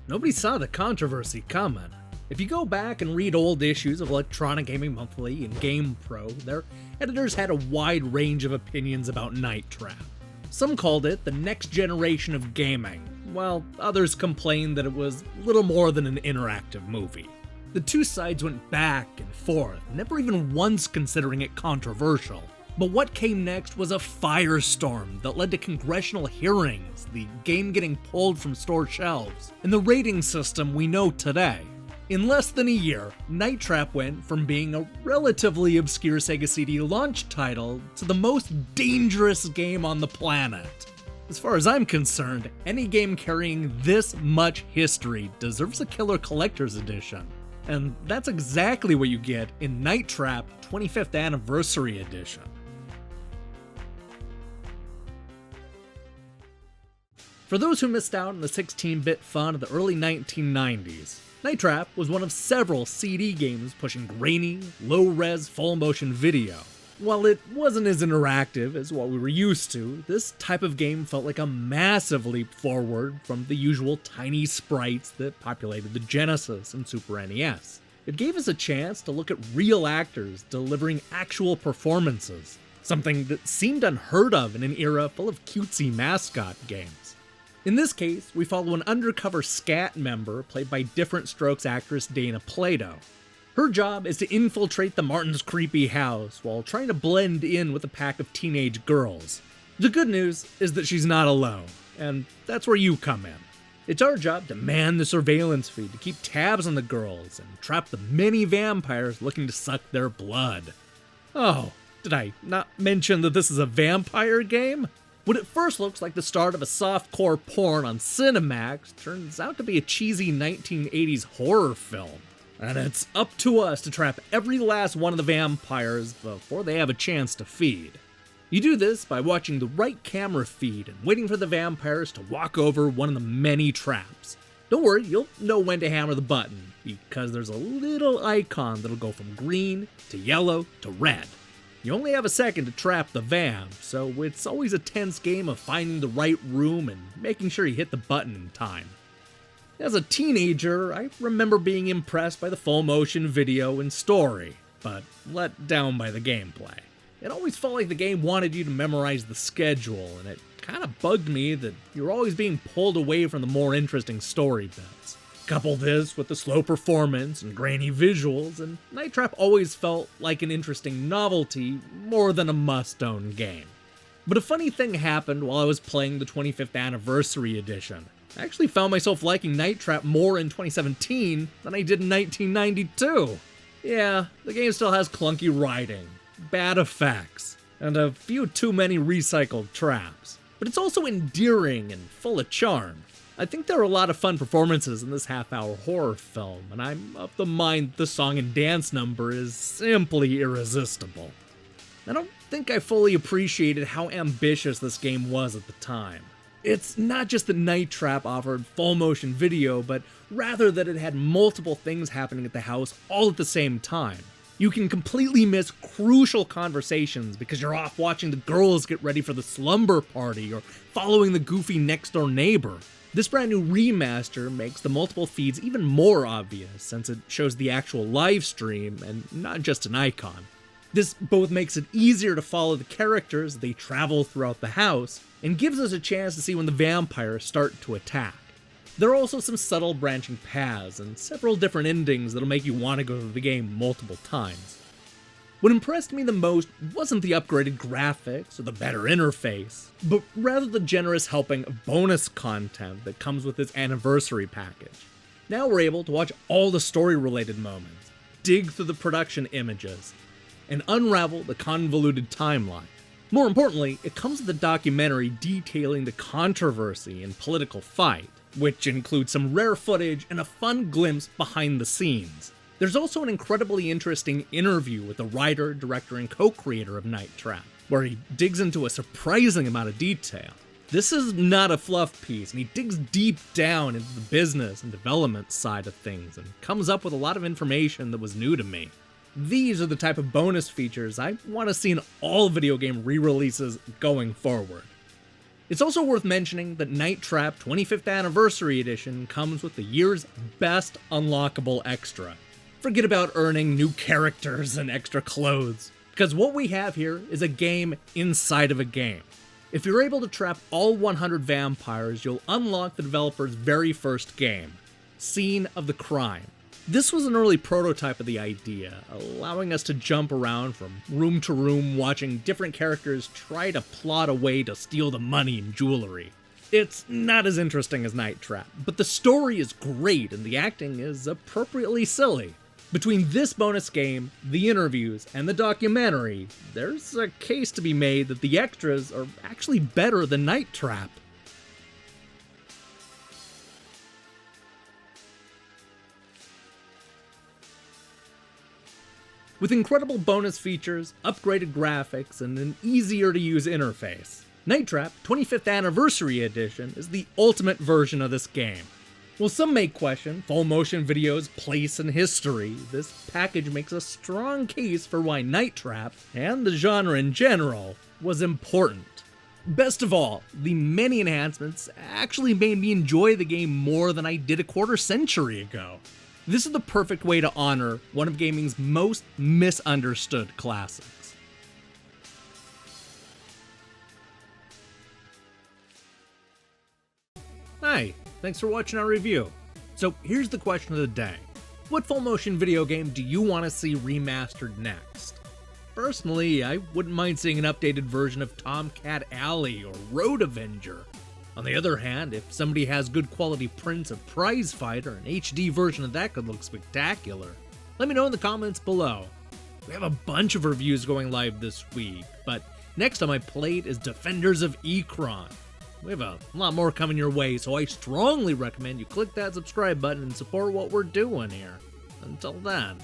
Nobody saw the controversy coming. If you go back and read old issues of Electronic Gaming Monthly and GamePro, their editors had a wide range of opinions about Night Trap. Some called it the next generation of gaming, while others complained that it was little more than an interactive movie. The two sides went back and forth, never even once considering it controversial. But what came next was a firestorm that led to congressional hearings, the game getting pulled from store shelves, and the rating system we know today. In less than a year, Night Trap went from being a relatively obscure Sega CD launch title to the most dangerous game on the planet. As far as I'm concerned, any game carrying this much history deserves a killer collector's edition. And that's exactly what you get in Night Trap 25th Anniversary Edition. For those who missed out on the 16-bit fun of the early 1990s, Night Trap was one of several CD games pushing grainy, low-res, full-motion video. While it wasn't as interactive as what we were used to, this type of game felt like a massive leap forward from the usual tiny sprites that populated the Genesis and Super NES. It gave us a chance to look at real actors delivering actual performances, something that seemed unheard of in an era full of cutesy mascot games. In this case, we follow an undercover SCAT member played by Different Strokes actress Dana Plato. Her job is to infiltrate the Martins' creepy house while trying to blend in with a pack of teenage girls. The good news is that she's not alone, and that's where you come in. It's our job to man the surveillance feed to keep tabs on the girls and trap the many vampires looking to suck their blood. Oh, did I not mention that this is a vampire game? What at first looks like the start of a softcore porn on Cinemax turns out to be a cheesy 1980s horror film. And it's up to us to trap every last one of the vampires before they have a chance to feed. You do this by watching the right camera feed and waiting for the vampires to walk over one of the many traps. Don't worry, you'll know when to hammer the button, because there's a little icon that'll go from green to yellow to red. You only have a second to trap the vamp, so it's always a tense game of finding the right room and making sure you hit the button in time. As a teenager, I remember being impressed by the full motion video and story, but let down by the gameplay. It always felt like the game wanted you to memorize the schedule, and it kind of bugged me that you were always being pulled away from the more interesting story bits. Couple this with the slow performance and grainy visuals, and Night Trap always felt like an interesting novelty more than a must-own game. But a funny thing happened while I was playing the 25th Anniversary Edition. I actually found myself liking Night Trap more in 2017 than I did in 1992. Yeah, the game still has clunky writing, bad effects, and a few too many recycled traps. But it's also endearing and full of charm. I think there are a lot of fun performances in this half-hour horror film, and I'm of the mind the song and dance number is simply irresistible. I don't think I fully appreciated how ambitious this game was at the time. It's not just that Night Trap offered full-motion video, but rather that it had multiple things happening at the house all at the same time. You can completely miss crucial conversations because you're off watching the girls get ready for the slumber party or following the goofy next-door neighbor. This brand new remaster makes the multiple feeds even more obvious since it shows the actual live stream and not just an icon. This both makes it easier to follow the characters as they travel throughout the house and gives us a chance to see when the vampires start to attack. There are also some subtle branching paths and several different endings that'll make you want to go through the game multiple times. What impressed me the most wasn't the upgraded graphics or the better interface, but rather the generous helping of bonus content that comes with this anniversary package. Now we're able to watch all the story-related moments, dig through the production images, and unravel the convoluted timeline. More importantly, it comes with a documentary detailing the controversy and political fight, which includes some rare footage and a fun glimpse behind the scenes. There's also an incredibly interesting interview with the writer, director, and co-creator of Night Trap, where he digs into a surprising amount of detail. This is not a fluff piece, and he digs deep down into the business and development side of things, and comes up with a lot of information that was new to me. These are the type of bonus features I want to see in all video game re-releases going forward. It's also worth mentioning that Night Trap 25th Anniversary Edition comes with the year's best unlockable extra. Forget about earning new characters and extra clothes, because what we have here is a game inside of a game. If you're able to trap all 100 vampires, you'll unlock the developer's very first game, Scene of the Crime. This was an early prototype of the idea, allowing us to jump around from room to room watching different characters try to plot a way to steal the money and jewelry. It's not as interesting as Night Trap, but the story is great and the acting is appropriately silly. Between this bonus game, the interviews, and the documentary, there's a case to be made that the extras are actually better than Night Trap. With incredible bonus features, upgraded graphics, and an easier-to-use interface, Night Trap 25th Anniversary Edition is the ultimate version of this game. While some may question full motion video's place in history, this package makes a strong case for why Night Trap, and the genre in general, was important. Best of all, the many enhancements actually made me enjoy the game more than I did a quarter century ago. This is the perfect way to honor one of gaming's most misunderstood classics. Hi, thanks for watching our review. So here's the question of the day. What full motion video game do you want to see remastered next? Personally, I wouldn't mind seeing an updated version of Tomcat Alley or Road Avenger. On the other hand, if somebody has good quality prints of Prize Fighter, an HD version of that could look spectacular. Let me know in the comments below. We have a bunch of reviews going live this week, but next on my plate is Defenders of Ekron. We have a lot more coming your way, so I strongly recommend you click that subscribe button and support what we're doing here. Until then.